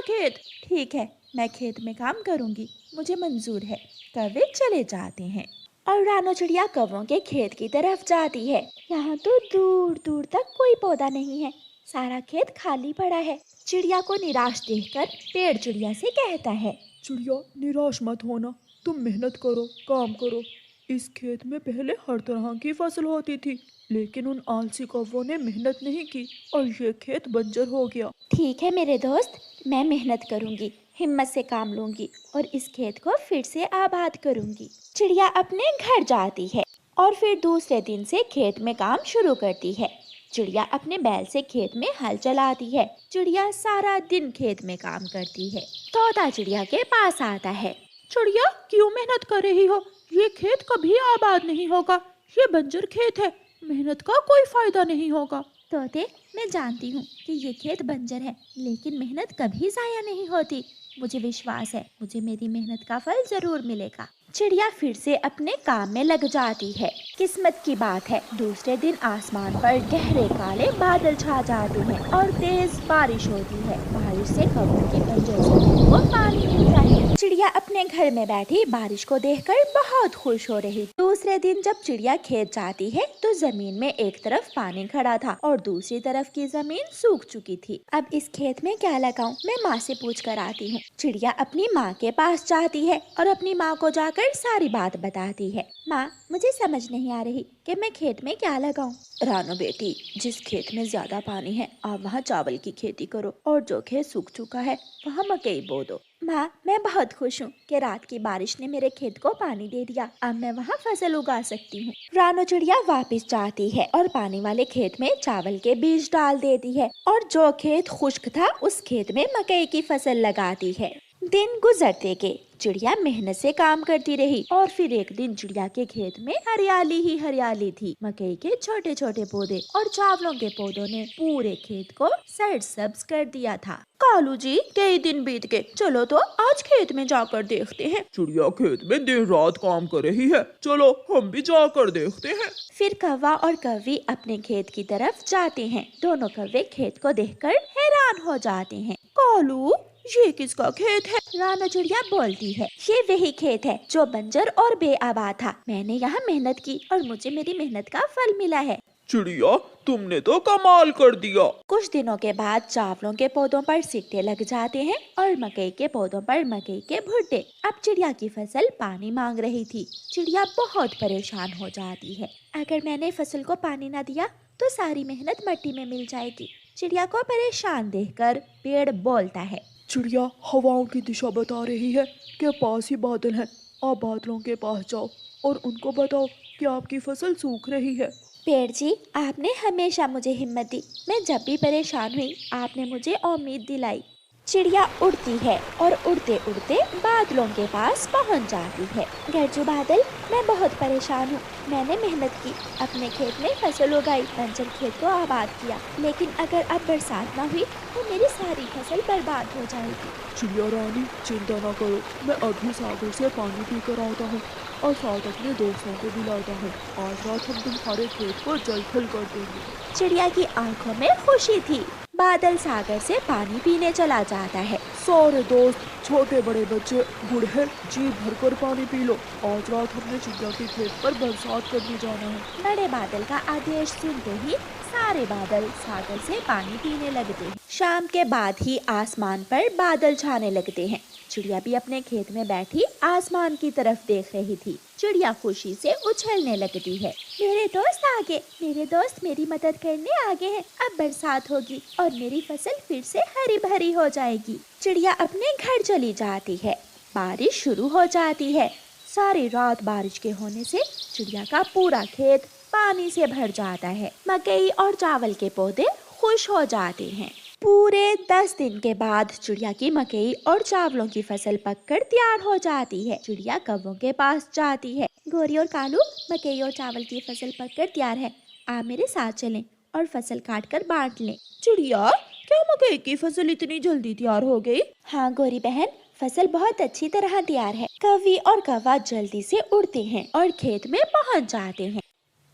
खेत। ठीक है, मैं खेत में काम करूंगी, मुझे मंजूर है। कौवे चले जाते हैं और रानो चिड़िया कौवों के खेत की तरफ जाती है। यहाँ तो दूर दूर तक कोई पौधा नहीं है, सारा खेत खाली पड़ा है। चिड़िया को निराश देखकर पेड़ चिड़िया से कहता है, चिड़िया, निराश मत होना, तुम मेहनत करो, काम करो। इस खेत में पहले हर तरह की फसल होती थी, लेकिन उन आलसी कौवों ने मेहनत नहीं की और ये खेत बंजर हो गया। ठीक है मेरे दोस्त, मैं मेहनत करूंगी, हिम्मत से काम लूंगी और इस खेत को फिर से आबाद करूंगी। चिड़िया अपने घर जाती है और फिर दूसरे दिन से खेत में काम शुरू करती है। चिड़िया अपने बैल से खेत में हल चलाती है। चिड़िया सारा दिन खेत में काम करती है। तोता चिड़िया के पास आता है। चिड़िया, क्यों मेहनत कर रही हो? ये खेत कभी आबाद नहीं होगा, ये बंजर खेत है, मेहनत का कोई फायदा नहीं होगा। तोते, मैं जानती हूँ कि ये खेत बंजर है, लेकिन मेहनत कभी जाया नहीं होती। मुझे विश्वास है, मुझे मेरी मेहनत का फल जरूर मिलेगा। चिड़िया फिर से अपने काम में लग जाती है। किस्मत की बात है, दूसरे दिन आसमान पर गहरे काले बादल छा जाते हैं और तेज बारिश होती है। बारिश से कौवों की बंजर जमीन को पानी मिलता है। चिड़िया अपने घर में बैठी बारिश को देखकर बहुत खुश हो रही। दूसरे दिन जब चिड़िया खेत जाती है तो जमीन में एक तरफ पानी खड़ा था और दूसरी तरफ की जमीन सूख चुकी थी। अब इस खेत में क्या लगाऊं? मैं माँ से पूछ कर आती हूँ। चिड़िया अपनी माँ के पास जाती है और अपनी माँ को जाकर सारी बात बताती है। माँ, मुझे समझ नहीं आ रही कि मैं खेत में क्या लगाऊं। रानो बेटी, जिस खेत में ज्यादा पानी है आप वहाँ चावल की खेती करो और जो खेत सूख चुका है वहाँ मकई बो दो। माँ, मैं बहुत खुश हूँ कि रात की बारिश ने मेरे खेत को पानी दे दिया। अब मैं वहाँ फसल उगा सकती हूँ। रानो चिड़िया वापस जाती है और पानी वाले खेत में चावल के बीज डाल देती है और जो खेत खुश्क था उस खेत में मकई की फसल लगाती है। दिन गुजरते गए, चिड़िया मेहनत से काम करती रही और फिर एक दिन चिड़िया के खेत में हरियाली ही हरियाली थी। मकई के छोटे छोटे पौधे और चावलों के पौधों ने पूरे खेत को सरसब्ज कर दिया था। कालू जी, कई दिन बीत गए, चलो तो आज खेत में जाकर देखते हैं। चिड़िया खेत में दिन रात काम कर रही है, चलो हम भी जाकर देखते हैं। फिर कौवा और कौवी अपने खेत की तरफ जाते हैं। दोनों कौवे खेत को देखकर हैरान हो जाते हैं। कालू, ये किसका खेत है? रानो चिड़िया बोलती है, ये वही खेत है जो बंजर और बेआबाद था। मैंने यहाँ मेहनत की और मुझे मेरी मेहनत का फल मिला है। चिड़िया, तुमने तो कमाल कर दिया। कुछ दिनों के बाद चावलों के पौधों पर सिक्के लग जाते हैं और मकई के पौधों पर मकई के भुट्टे। अब चिड़िया की फसल पानी मांग रही थी। चिड़िया बहुत परेशान हो जाती है। अगर मैंने फसल को पानी न दिया तो सारी मेहनत मिट्टी में मिल जाएगी। चिड़िया को परेशान देखकर पेड़ बोलता है, चिड़िया हवाओं की दिशा बता रही है कि पास ही बादल हैं। आप बादलों के पास जाओ और उनको बताओ कि आपकी फसल सूख रही है। पेड़ जी, आपने हमेशा मुझे हिम्मत दी। मैं जब भी परेशान हुई आपने मुझे उम्मीद दिलाई। चिड़िया उड़ती है और उड़ते उड़ते बादलों के पास पहुंच जाती है। गरजू बादल, मैं बहुत परेशान हूँ। मैंने मेहनत की, अपने खेत में फसल उगाई, बंजर खेत को आबाद किया, लेकिन अगर अब बरसात ना हुई तो मेरी सारी फसल बर्बाद हो जाएगी। चिड़िया रानी, चिंता ना करो, मैं अभी सागर से पानी पी कर आता हूँ और साथ अपने दोस्तों को भी लाता हूँ। आज रात हम तुम्हारे खेत को जल थल कर देंगे। चिड़िया की आंखों में खुशी थी। बादल सागर से पानी पीने चला जाता है। सारे दोस्त, छोटे बड़े बच्चे, बूढ़े, जी भरकर पानी पी लो। आज रात हमने चिड़िया के खेत पर बरसात करने जाना है। बड़े बादल का आदेश सुनते ही सारे बादल सागर से पानी पीने लगते हैं। शाम के बाद ही आसमान पर बादल छाने लगते हैं। चिड़िया भी अपने खेत में बैठी आसमान की तरफ देख रही थी। चिड़िया खुशी से उछलने लगती है। मेरे दोस्त आगे, मेरे दोस्त मेरी मदद करने आगे हैं। अब बरसात होगी और मेरी फसल फिर से हरी भरी हो जाएगी। चिड़िया अपने घर चली जाती है। बारिश शुरू हो जाती है। सारी रात बारिश के होने से चिड़िया का पूरा खेत पानी से भर जाता है। मकई और चावल के पौधे खुश हो जाते हैं। पूरे 10 दिन के बाद चिड़िया की मकई और चावलों की फसल पककर तैयार हो जाती है। चिड़िया कौवों के पास जाती है। गोरी और कालू, मकई और चावल की फसल पककर तैयार है, आप मेरे साथ चलें और फसल काट कर बांट लें। चिड़िया, क्या मकई की फसल इतनी जल्दी तैयार हो गई? हाँ गोरी बहन, फसल बहुत अच्छी तरह तैयार है। कौवी और कौवा जल्दी से उड़ते हैं और खेत में पहुंच जाते हैं।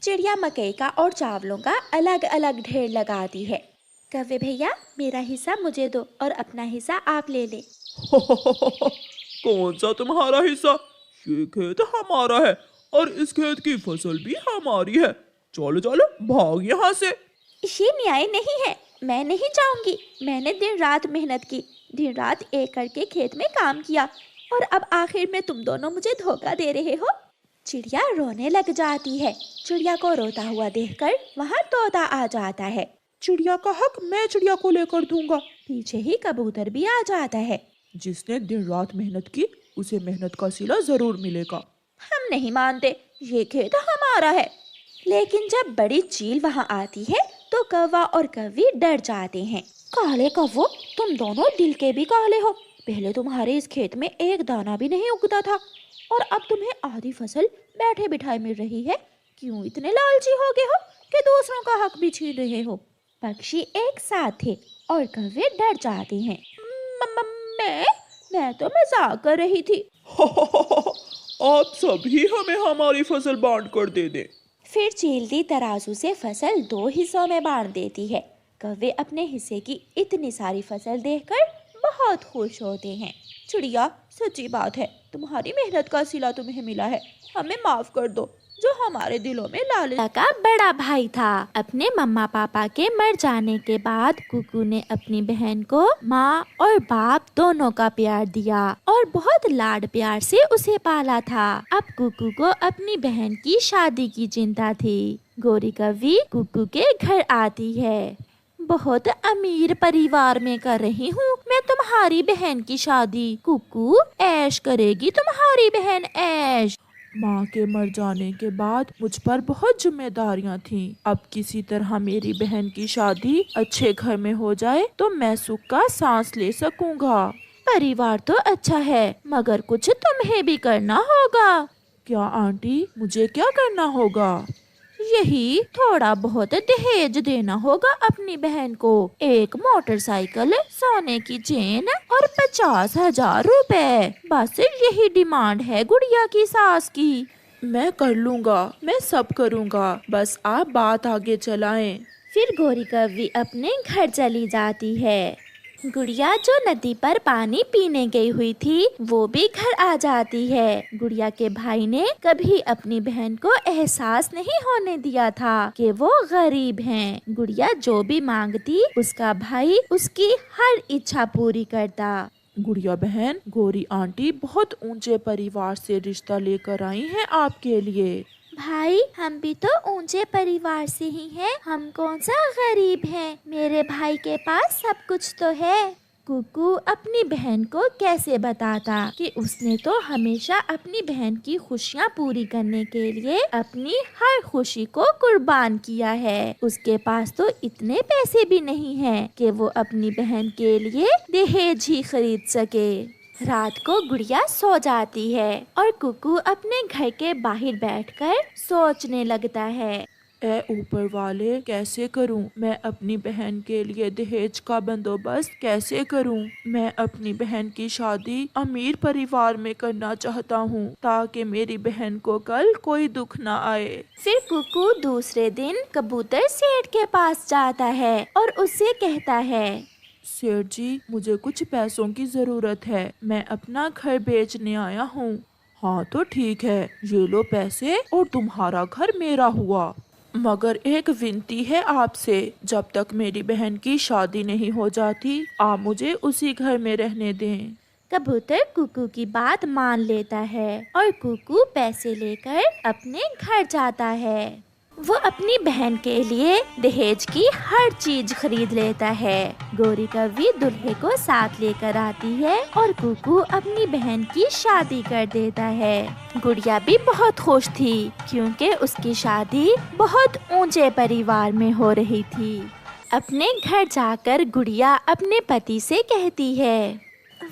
चिड़िया मकई का और चावलों का अलग अलग ढेर लगाती है। कव्वे भैया, मेरा हिस्सा मुझे दो और अपना हिस्सा आप ले ले। कौन सा तुम्हारा हिस्सा? ये खेत हमारा है और इस खेत की फसल भी हमारी है। चलो चलो भाग यहाँ से। ये न्याय नहीं है, मैं नहीं जाऊंगी। मैंने दिन रात मेहनत की, दिन रात एक करके खेत में काम किया और अब आखिर में तुम दोनों मुझे धोखा दे रहे हो। चिड़िया रोने लग जाती है। चिड़िया को रोता हुआ देखकर वहाँ तोता आ जाता है। चिड़िया का हक मैं चिड़िया को लेकर दूंगा। पीछे ही कबूतर भी आ जाता है। जिसने दिन रात मेहनत की उसे मेहनत का सिला जरूर मिलेगा। हम नहीं मानते, ये खेत हमारा है। लेकिन जब बड़ी चील वहाँ आती है तो कौवा और कव्वी डर जाते हैं। काले कव्वो, तुम दोनों दिल के भी काले हो। पहले तुम्हारे इस खेत में एक दाना भी नहीं उगता था और अब तुम्हें आधी फसल बैठे बिठाए मिल रही है। क्यों इतने लालची हो गए हो कि दूसरों का हक भी छीन रहे हो? पक्षी एक साथ थे और कौवे डर जाते हैं। मैं तो मजाक कर रही थी। आप सभी हमें हमारी फसल बांट कर दे दें। फिर चील तराजू से फसल 2 हिस्सों में बांट देती है। कौवे अपने हिस्से की इतनी सारी फसल देखकर बहुत खुश होते हैं। चिड़िया, सच्ची बात है, तुम्हारी मेहनत का सिला तुम्हें मिला है। हमें माफ कर दो जो हमारे दिलों में लालच का बड़ा भाई था। अपने मम्मा पापा के मर जाने के बाद कुकू ने अपनी बहन को माँ और बाप दोनों का प्यार दिया और बहुत लाड प्यार से उसे पाला था। अब कुकू को अपनी बहन की शादी की चिंता थी। गोरी कव्वी कुकू के घर आती है। बहुत अमीर परिवार में कर रही हूँ मैं तुम्हारी बहन की शादी। कुकू, ऐश करेगी तुम्हारी बहन, ऐश। माँ के मर जाने के बाद मुझ पर बहुत जिम्मेदारियाँ थीं। अब किसी तरह मेरी बहन की शादी अच्छे घर में हो जाए तो मैं सुख का सांस ले सकूंगा। परिवार तो अच्छा है मगर कुछ तुम्हें भी करना होगा। क्या आंटी, मुझे क्या करना होगा? यही थोड़ा बहुत दहेज देना होगा अपनी बहन को। एक मोटरसाइकिल, सोने की चेन और 50,000 रुपए। बस यही डिमांड है गुड़िया की सास की। मैं कर लूँगा, मैं सब करूँगा, बस आप बात आगे चलाएं। फिर गोरी कव्वी अपने घर चली जाती है। गुड़िया जो नदी पर पानी पीने गई हुई थी वो भी घर आ जाती है। गुड़िया के भाई ने कभी अपनी बहन को एहसास नहीं होने दिया था कि वो गरीब हैं। गुड़िया जो भी मांगती उसका भाई उसकी हर इच्छा पूरी करता। गुड़िया बहन, गोरी आंटी बहुत ऊंचे परिवार से रिश्ता लेकर आई हैं आपके लिए। भाई, हम भी तो ऊंचे परिवार से ही हैं। हम कौन सा गरीब हैं? मेरे भाई के पास सब कुछ तो है। कुकू अपनी बहन को कैसे बताता कि उसने तो हमेशा अपनी बहन की खुशियाँ पूरी करने के लिए अपनी हर खुशी को कुर्बान किया है। उसके पास तो इतने पैसे भी नहीं हैं कि वो अपनी बहन के लिए दहेज ही खरीद सके। रात को गुड़िया सो जाती है और कुकू अपने घर के बाहर बैठकर सोचने लगता है। ए ऊपर वाले, कैसे करूं? मैं अपनी बहन के लिए दहेज का बंदोबस्त कैसे करूं? मैं अपनी बहन की शादी अमीर परिवार में करना चाहता हूं ताकि मेरी बहन को कल कोई दुख ना आए। फिर कुकू दूसरे दिन कबूतर सेठ के पास जाता है और उससे कहता है, सेठ जी, मुझे कुछ पैसों की जरूरत है। मैं अपना घर बेचने आया हूँ। हाँ तो ठीक है, ये लो पैसे और तुम्हारा घर मेरा हुआ। मगर एक विनती है आपसे, जब तक मेरी बहन की शादी नहीं हो जाती आप मुझे उसी घर में रहने दें। कबूतर कुकू की बात मान लेता है और कुकू पैसे लेकर अपने घर जाता है। वो अपनी बहन के लिए दहेज की हर चीज खरीद लेता है। गोरी कव्वी दूल्हे को साथ लेकर आती है और कुकू अपनी बहन की शादी कर देता है। गुड़िया भी बहुत खुश थी क्योंकि उसकी शादी बहुत ऊंचे परिवार में हो रही थी। अपने घर जाकर गुड़िया अपने पति से कहती है,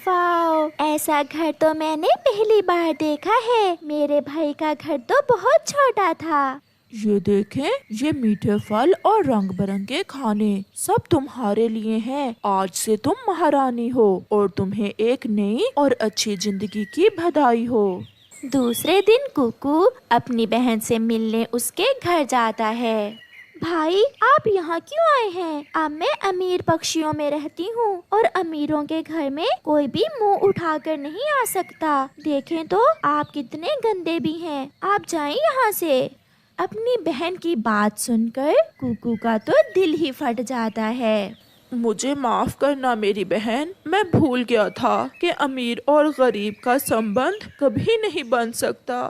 वाओ, ऐसा घर तो मैंने पहली बार देखा है। मेरे भाई का घर तो बहुत छोटा था। ये देखें, ये मीठे फल और रंग बिरंगे खाने सब तुम्हारे लिए हैं। आज से तुम महारानी हो और तुम्हें एक नई और अच्छी जिंदगी की बधाई हो। दूसरे दिन कुकू अपनी बहन से मिलने उसके घर जाता है। भाई आप यहाँ क्यों आए हैं? अब मैं अमीर पक्षियों में रहती हूँ और अमीरों के घर में कोई भी मुंह उठाकर नहीं आ सकता। देखें तो आप कितने गंदे भी हैं। आप जाएं यहाँ से। अपनी बहन की बात सुनकर कुकू का तो दिल ही फट जाता है। मुझे माफ करना मेरी बहन, मैं भूल गया था कि अमीर और गरीब का संबंध कभी नहीं बन सकता।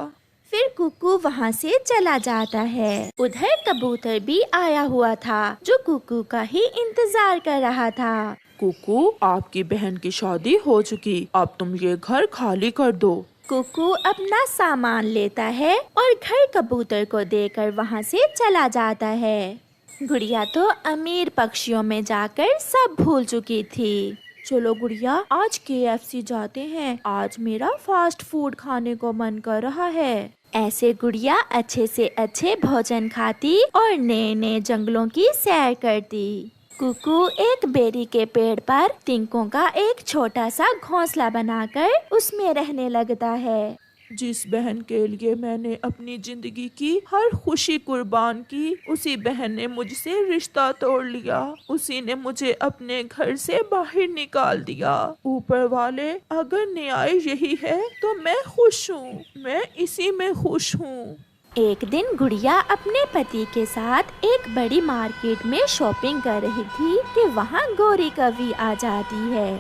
फिर कुकू वहाँ से चला जाता है। उधर कबूतर भी आया हुआ था जो कुकू का ही इंतजार कर रहा था। कुकू, आपकी बहन की शादी हो चुकी, अब तुम ये घर खाली कर दो। कुकू अपना सामान लेता है और घर कबूतर को देकर वहाँ से चला जाता है। गुड़िया तो अमीर पक्षियों में जाकर सब भूल चुकी थी। चलो गुड़िया, आज KFC जाते हैं, आज मेरा फास्ट फूड खाने को मन कर रहा है। ऐसे गुड़िया अच्छे से अच्छे भोजन खाती और नए नए जंगलों की सैर करती। कुकू एक बेरी के पेड़ पर तिनकों का एक छोटा सा घोंसला बनाकर उसमें रहने लगता है। जिस बहन के लिए मैंने अपनी जिंदगी की हर खुशी कुर्बान की, उसी बहन ने मुझसे रिश्ता तोड़ लिया। उसी ने मुझे अपने घर से बाहर निकाल दिया। ऊपर वाले अगर न्याय यही है तो मैं खुश हूँ, मैं इसी में खुश हूँ। एक दिन गुड़िया अपने पति के साथ एक बड़ी मार्केट में शॉपिंग कर रही थी कि वहाँ गोरी कवि आ जाती है।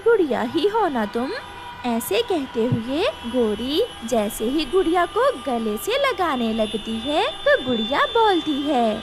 गुड़िया ही हो ना तुम? ऐसे कहते हुए गोरी जैसे ही गुड़िया को गले से लगाने लगती है तो गुड़िया बोलती है,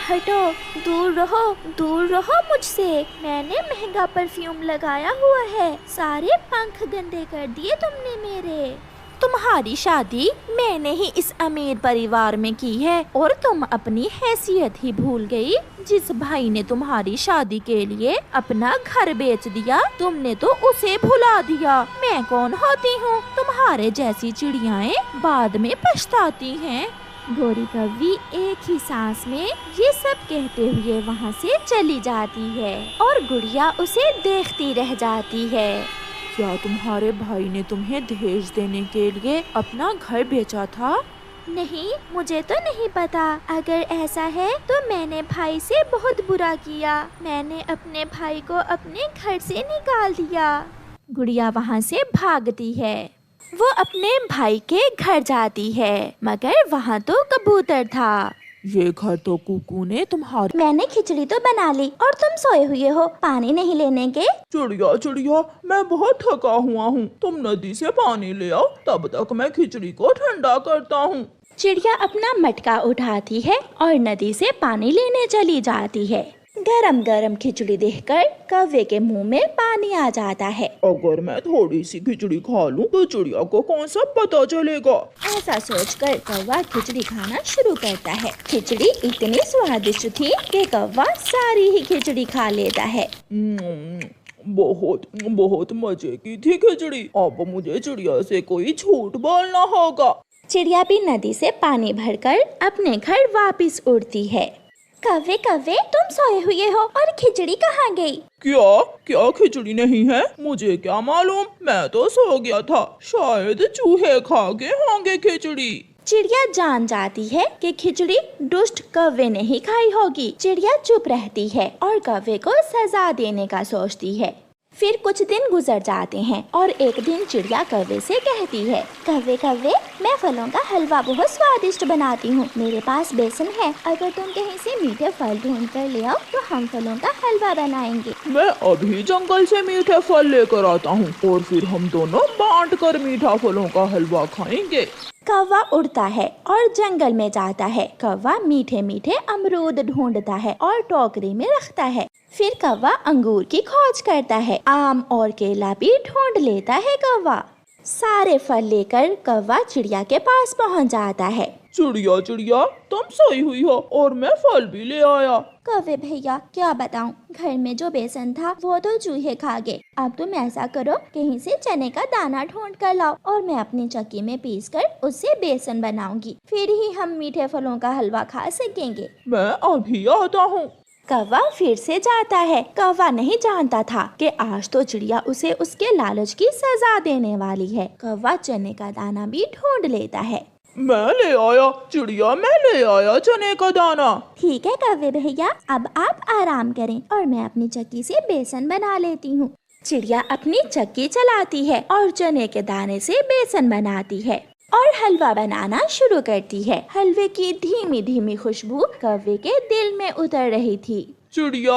हटो, दूर रहो मुझसे। मैंने महंगा परफ्यूम लगाया हुआ है, सारे पंख गंदे कर दिए तुमने मेरे। तुम्हारी शादी मैंने ही इस अमीर परिवार में की है और तुम अपनी हैसियत ही भूल गई। जिस भाई ने तुम्हारी शादी के लिए अपना घर बेच दिया, तुमने तो उसे भुला दिया। मैं कौन होती हूँ? तुम्हारे जैसी चिड़ियाएं बाद में पछताती हैं। गोरी कवि एक ही सांस में ये सब कहते हुए वहाँ से चली जाती है और गुड़िया उसे देखती रह जाती है। क्या तुम्हारे भाई ने तुम्हें दहेज देने के लिए अपना घर बेचा था? नहीं, मुझे तो नहीं पता। अगर ऐसा है तो मैंने भाई से बहुत बुरा किया। मैंने अपने भाई को अपने घर से निकाल दिया। गुड़िया वहाँ से भागती है। वो अपने भाई के घर जाती है, मगर वहाँ तो कबूतर था। ये घर तो कुकू ने तुम्हारी। मैंने खिचड़ी तो बना ली और तुम सोए हुए हो, पानी नहीं लेने के? चिड़िया चिड़िया, मैं बहुत थका हुआ हूँ, तुम नदी से पानी ले आओ, तब तक मैं खिचड़ी को ठंडा करता हूँ। चिड़िया अपना मटका उठाती है और नदी से पानी लेने चली जाती है। गरम गरम खिचड़ी देखकर कौवे के मुंह में पानी आ जाता है। अगर मैं थोड़ी सी खिचड़ी खा लूं तो चिड़िया को कौन सा पता चलेगा? ऐसा सोचकर कौवा खिचड़ी खाना शुरू करता है। खिचड़ी इतनी स्वादिष्ट थी कि कौवा सारी ही खिचड़ी खा लेता है। बहुत बहुत मजे की थी खिचड़ी। अब मुझे चिड़िया से कोई झूठ बोलना होगा। चिड़िया भी नदी से पानी भरकर अपने घर वापस उड़ती है। कौवे कौवे, तुम सोए हुए हो और खिचड़ी कहाँ गई? क्या खिचड़ी नहीं है? मुझे क्या मालूम, मैं तो सो गया था, शायद चूहे खा गए होंगे खिचड़ी। चिड़िया जान जाती है कि खिचड़ी दुष्ट कौवे ने ही खाई होगी। चिड़िया चुप रहती है और कौवे को सजा देने का सोचती है। फिर कुछ दिन गुजर जाते हैं और एक दिन चिड़िया कौवे से कहती है, कौवे कौवे, मैं फलों का हलवा बहुत स्वादिष्ट बनाती हूँ, मेरे पास बेसन है, अगर तुम कहीं से मीठे फल ढूंढ कर ले आओ तो हम फलों का हलवा बनाएंगे। मैं अभी जंगल से मीठे फल लेकर आता हूँ और फिर हम दोनों बांट कर मीठा फलों का हलवा खाएंगे। कौवा उड़ता है और जंगल में जाता है। कौवा मीठे मीठे अमरूद ढूंढता है और टोकरी में रखता है। फिर कौवा अंगूर की खोज करता है। आम और केला भी ढूंढ लेता है कौवा। सारे फल लेकर कौवा चिड़िया के पास पहुंच जाता है। चिड़िया चिड़िया, तुम सोई हुई हो और मैं फल भी ले आया। कौवे भैया, क्या बताऊं, घर में जो बेसन था वो तो चूहे खा गए। अब तुम ऐसा करो, कहीं से चने का दाना ढूंढ कर लाओ और मैं अपनी चक्की में पीसकर उससे बेसन बनाऊंगी, फिर ही हम मीठे फलों का हलवा खा सकेंगे। मैं अभी आता हूँ। कौवा फिर से जाता है। कौवा नहीं जानता था कि आज तो चिड़िया उसे उसके लालच की सजा देने वाली है। कौवा चने का दाना भी ढूंढ लेता है। मैं ले आया चिड़िया, मैं ले आया चने का दाना। ठीक है कौवे भैया, अब आप आराम करें और मैं अपनी चक्की से बेसन बना लेती हूँ। चिड़िया अपनी चक्की चलाती है और चने के दाने से बेसन बनाती है और हलवा बनाना शुरू करती है। हलवे की धीमी धीमी खुशबू कौवे के दिल में उतर रही थी। चिड़िया,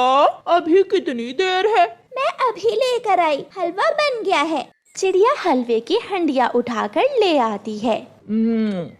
अभी कितनी देर है? मैं अभी लेकर आई, हलवा बन गया है। चिड़िया हलवे की हंडिया उठाकर ले आती है।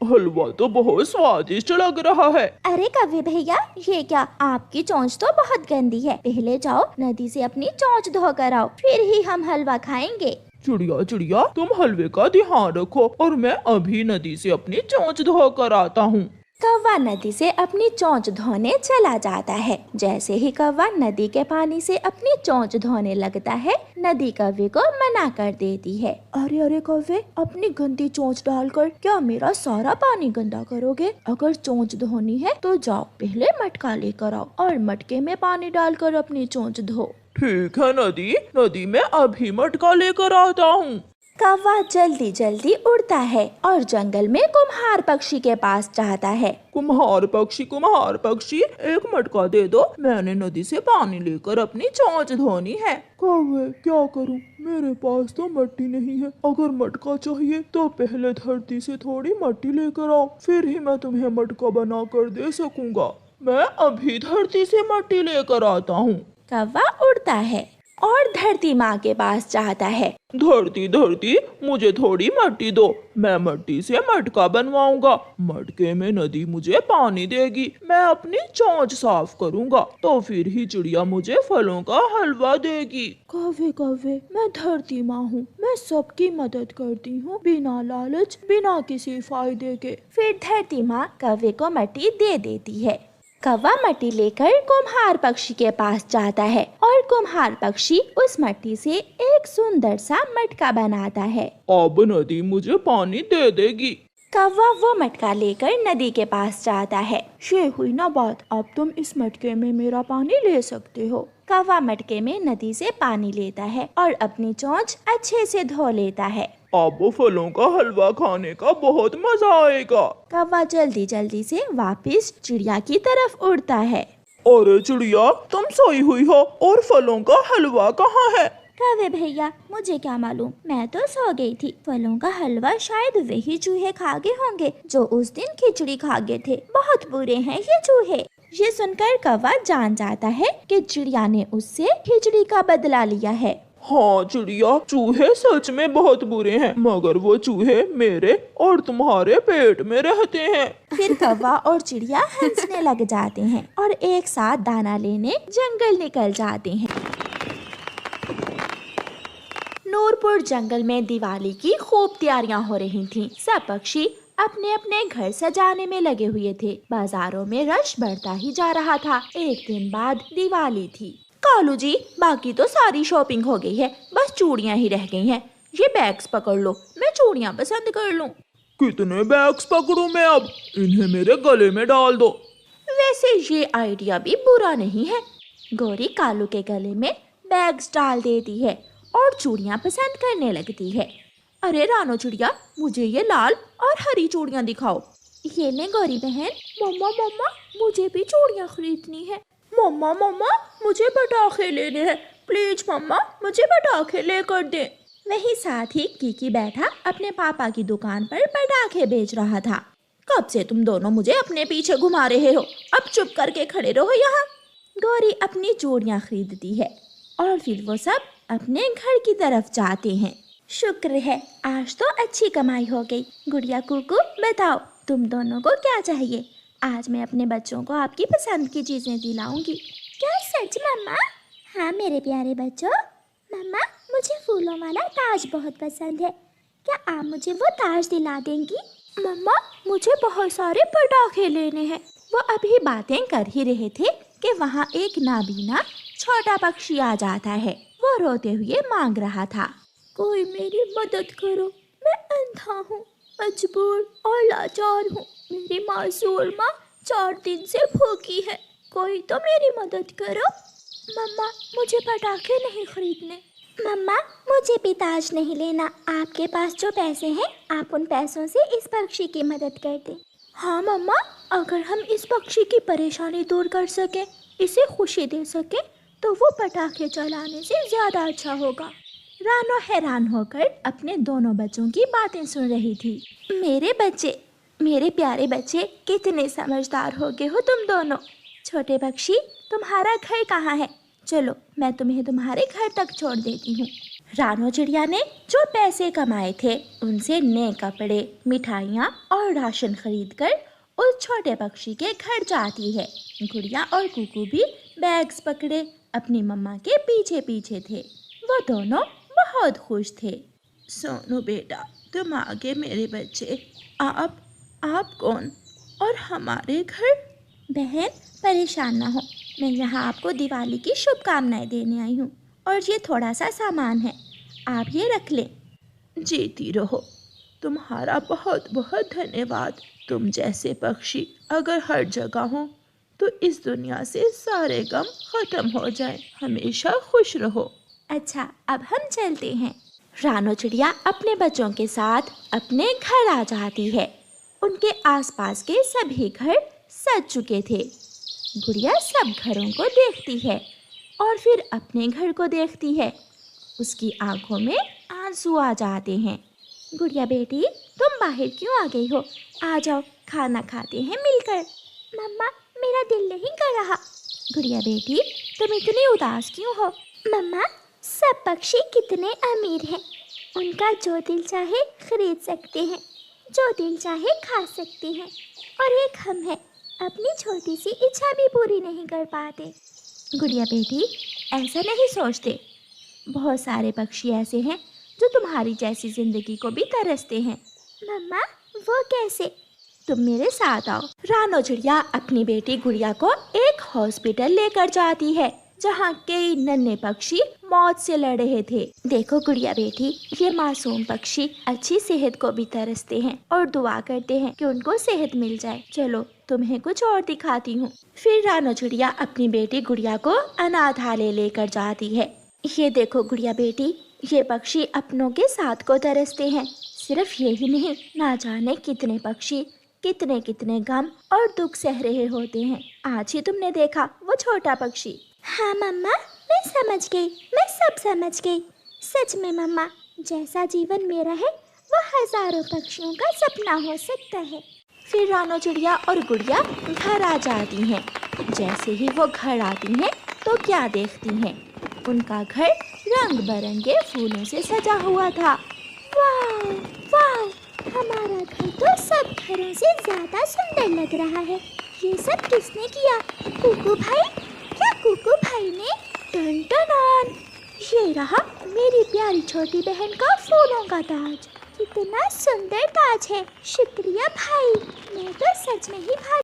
हलवा तो बहुत स्वादिष्ट लग रहा है। अरे कौवे भैया, ये क्या, आपकी चोंच तो बहुत गंदी है। पहले जाओ नदी से अपनी चोंच धो कर आओ, फिर ही हम हलवा खाएंगे। चिड़िया चिड़िया, तुम हलवे का ध्यान रखो और मैं अभी नदी से अपनी चोंच धो कर आता हूँ। कौवा नदी से अपनी चोंच धोने चला जाता है। जैसे ही कौवा नदी के पानी से अपनी चोंच धोने लगता है, नदी कौवे को मना कर देती है। अरे अरे कौवे, अपनी गंदी चोंच डालकर क्या मेरा सारा पानी गंदा करोगे? अगर चोंच धोनी है तो जाओ पहले मटका लेकर आओ और मटके में पानी डालकर अपनी चोंच धो। ठीक है नदी, नदी में अभी मटका लेकर आता हूँ। कौवा जल्दी जल्दी उड़ता है और जंगल में कुम्हार पक्षी के पास जाता है। कुम्हार पक्षी, एक मटका दे दो, मैंने नदी से पानी लेकर अपनी चोंच धोनी है। कौवे, क्या करूं, मेरे पास तो मिट्टी नहीं है। अगर मटका चाहिए तो पहले धरती से थोड़ी मिट्टी लेकर आओ, फिर ही मैं तुम्हें मटका बना कर दे सकूंगा। मैं अभी धरती से मिट्टी लेकर आता हूँ। कौवा उड़ता है और धरती माँ के पास जाता है। धरती, मुझे थोड़ी मिट्टी दो, मैं मिट्टी से मटका बनवाऊंगा। मटके में नदी मुझे पानी देगी, मैं अपनी चोंच साफ करूंगा, तो फिर ही चिड़िया मुझे फलों का हलवा देगी। कौवे, मैं धरती माँ हूँ, मैं सबकी मदद करती हूँ, बिना लालच, बिना किसी फायदे के। फिर धरती माँ कौवे को मिट्टी दे देती है। कौवा मिट्टी लेकर कुम्हार पक्षी के पास जाता है और कुम्हार पक्षी उस मिट्टी से एक सुंदर सा मटका बनाता है। अब नदी मुझे पानी दे देगी। कौवा वो मटका लेकर नदी के पास जाता है। ये हुई ना बात, अब तुम इस मटके में मेरा पानी ले सकते हो। कौवा मटके में नदी से पानी लेता है और अपनी चोंच अच्छे से धो लेता है। अब फलों का हलवा खाने का बहुत मजा आएगा। कौवा जल्दी जल्दी से वापस चिड़िया की तरफ उड़ता है। अरे चिड़िया, तुम सोई हुई हो और फलों का हलवा कहाँ है? कौवे भैया, मुझे क्या मालूम, मैं तो सो गई थी। फलों का हलवा शायद वही चूहे खा गए होंगे जो उस दिन खिचड़ी खा गए थे। बहुत बुरे हैं ये चूहे। ये सुनकर कौवा जान जाता है कि चिड़िया ने उससे खिचड़ी का बदला लिया है। हाँ चिड़िया, चूहे सच में बहुत बुरे हैं, मगर वो चूहे मेरे और तुम्हारे पेट में रहते हैं। फिर कौवा और चिड़िया हंसने लग जाते हैं और एक साथ दाना लेने जंगल निकल जाते हैं। नूरपुर जंगल में दिवाली की खूब तैयारियां हो रही थीं। सब पक्षी अपने अपने घर सजाने में लगे हुए थे। बाजारों में रश बढ़ता ही जा रहा था। एक दिन बाद दिवाली थी। कालू जी, बाकी तो सारी शॉपिंग हो गई है, बस चूड़ियां ही रह गई हैं। ये बैग्स पकड़ लो, मैं चूड़ियां पसंद कर लूं। कितने बैग्स पकड़ूं मैं अब? इन्हें मेरे गले में डाल दो। वैसे ये आइडिया भी बुरा नहीं है। गौरी कालू के गले में बैग्स डाल देती है और चूड़ियां पसंद करने लगती है। अरे रानो चिड़िया, मुझे ये लाल और हरी चूड़ियां दिखाओ। ये ले गौरी बहन। मम्मा, मुझे भी चूड़ियां खरीदनी है। मम्मा, मुझे पटाखे लेने हैं। प्लीज मम्मा, मुझे पटाखे लेकर दे। वही साथ ही कीकी बैठा अपने पापा की दुकान पर पटाखे बेच रहा था। कब से तुम दोनों मुझे अपने पीछे घुमा रहे हो? अब चुप करके खड़े रहो यहाँ। गौरी अपनी चूड़ियां खरीदती है और फिर वो सब अपने घर की तरफ जाते हैं। शुक्र है, आज तो अच्छी कमाई हो गई। गुड़िया कुकू, बताओ तुम दोनों को क्या चाहिए? आज मैं अपने बच्चों को आपकी पसंद की चीजें दिलाऊंगी। क्या सच मम्मा? हाँ मेरे प्यारे बच्चों। मम्मा, मुझे फूलों वाला ताज बहुत पसंद है। क्या आप मुझे वो ताज दिला देंगी? मम्मा, मुझे बहुत सारे पटाखे लेने हैं। वो अभी बातें कर ही रहे थे कि वहाँ एक नाबीना छोटा पक्षी आ जाता है। वो रोते हुए मांग रहा था, कोई मेरी मदद करो, मैं अंधा हूँ, मजबूर और लाचार हूँ। मेरी मासूर माँ 4 दिन से भूखी है, कोई तो मेरी मदद करो। मम्मा, मुझे पटाखे नहीं खरीदने। मम्मा, मुझे भी ताज नहीं लेना। आपके पास जो पैसे हैं, आप उन पैसों से इस पक्षी की मदद कर दें। हाँ मम्मा, अगर हम इस पक्षी की परेशानी दूर कर सकें, इसे खुशी दे सकें, तो वो पटाखे चलाने से ज़्यादा अच्छा होगा। रानो हैरान होकर अपने दोनों बच्चों की बातें सुन रही थी। मेरे बच्चे, मेरे प्यारे बच्चे, कितने समझदार हो गए हो तुम दोनों। छोटे पक्षी, तुम्हारा घर कहाँ है? चलो, मैं तुम्हें तुम्हारे घर तक छोड़ देती हूँ। रानो चिड़िया ने जो पैसे कमाए थे उनसे नए कपड़े, मिठाइयाँ और राशन खरीदकर उस छोटे पक्षी के घर जाती है। गुड़िया और कुकू भी बैग्स पकड़े अपनी मम्मा के पीछे पीछे थे। वो दोनों बहुत खुश थे। सोनू बेटा, तुम आगे मेरे बच्चे। आप कौन और हमारे घर? बहन, परेशान ना हो, मैं यहाँ आपको दिवाली की शुभकामनाएं देने आई हूँ और ये थोड़ा सा सामान है, आप ये रख लें। जीती रहो। तुम्हारा बहुत बहुत धन्यवाद। तुम जैसे पक्षी अगर हर जगह हो तो इस दुनिया से सारे गम खत्म हो जाए। हमेशा खुश रहो। अच्छा, अब हम चलते हैं। रानो चिड़िया अपने बच्चों के साथ अपने घर आ जाती है। उनके आसपास के सभी घर सज चुके थे। गुड़िया सब घरों को देखती है और फिर अपने घर को देखती है। उसकी आंखों में आंसू आ जाते हैं। गुड़िया बेटी, तुम बाहर क्यों आ गई हो? आ जाओ, खाना खाते हैं मिलकर। मम्मा, मेरा दिल नहीं कर रहा। गुड़िया बेटी, तुम इतनी उदास क्यों हो? मम्मा, सब पक्षी कितने अमीर हैं। उनका जो दिल चाहे खरीद सकते हैं, जो दिल चाहे खा सकते हैं, और एक हम हैं, अपनी छोटी सी इच्छा भी पूरी नहीं कर पाते। गुड़िया बेटी, ऐसा नहीं सोचते। बहुत सारे पक्षी ऐसे हैं जो तुम्हारी जैसी जिंदगी को भी तरसते हैं। मम्मा, वो कैसे? तुम मेरे साथ आओ। रानो चिड़िया अपनी बेटी गुड़िया को एक हॉस्पिटल लेकर जाती है जहाँ कई नन्हे पक्षी मौत से लड़ रहे थे। देखो गुड़िया बेटी, ये मासूम पक्षी अच्छी सेहत को भी तरसते हैं और दुआ करते हैं कि उनको सेहत मिल जाए। चलो, तुम्हें कुछ और दिखाती हूँ। फिर रानो चिड़िया अपनी बेटी गुड़िया को अनाथालय लेकर जाती है। ये देखो गुड़िया बेटी, ये पक्षी अपनों के साथ को तरसते हैं। सिर्फ यही नहीं, ना जाने कितने पक्षी कितने कितने गम और दुख सह रहे होते हैं। आज ही तुमने देखा वो छोटा पक्षी। हाँ मम्मा, मैं समझ गई, मैं सब समझ गई। सच में मम्मा, जैसा जीवन मेरा है वो हजारों पक्षियों का सपना हो सकता है। फिर रानो चिड़िया और गुड़िया घर आ जाती हैं। जैसे ही वो घर आती हैं तो क्या देखती हैं? उनका घर रंग बिरंगे फूलों से सजा हुआ था। वाह वाह, हमारा घर तो सब घरों से ज्यादा सुंदर लग रहा है। ये सब किसने किया? कुकू भाई? क्या कुकू भाई ने? टन टन, ये रहा मेरी प्यारी छोटी बहन का फूलों का ताज। कितना सुंदर ताज है। शुक्रिया भाई, मैं तो सच में ही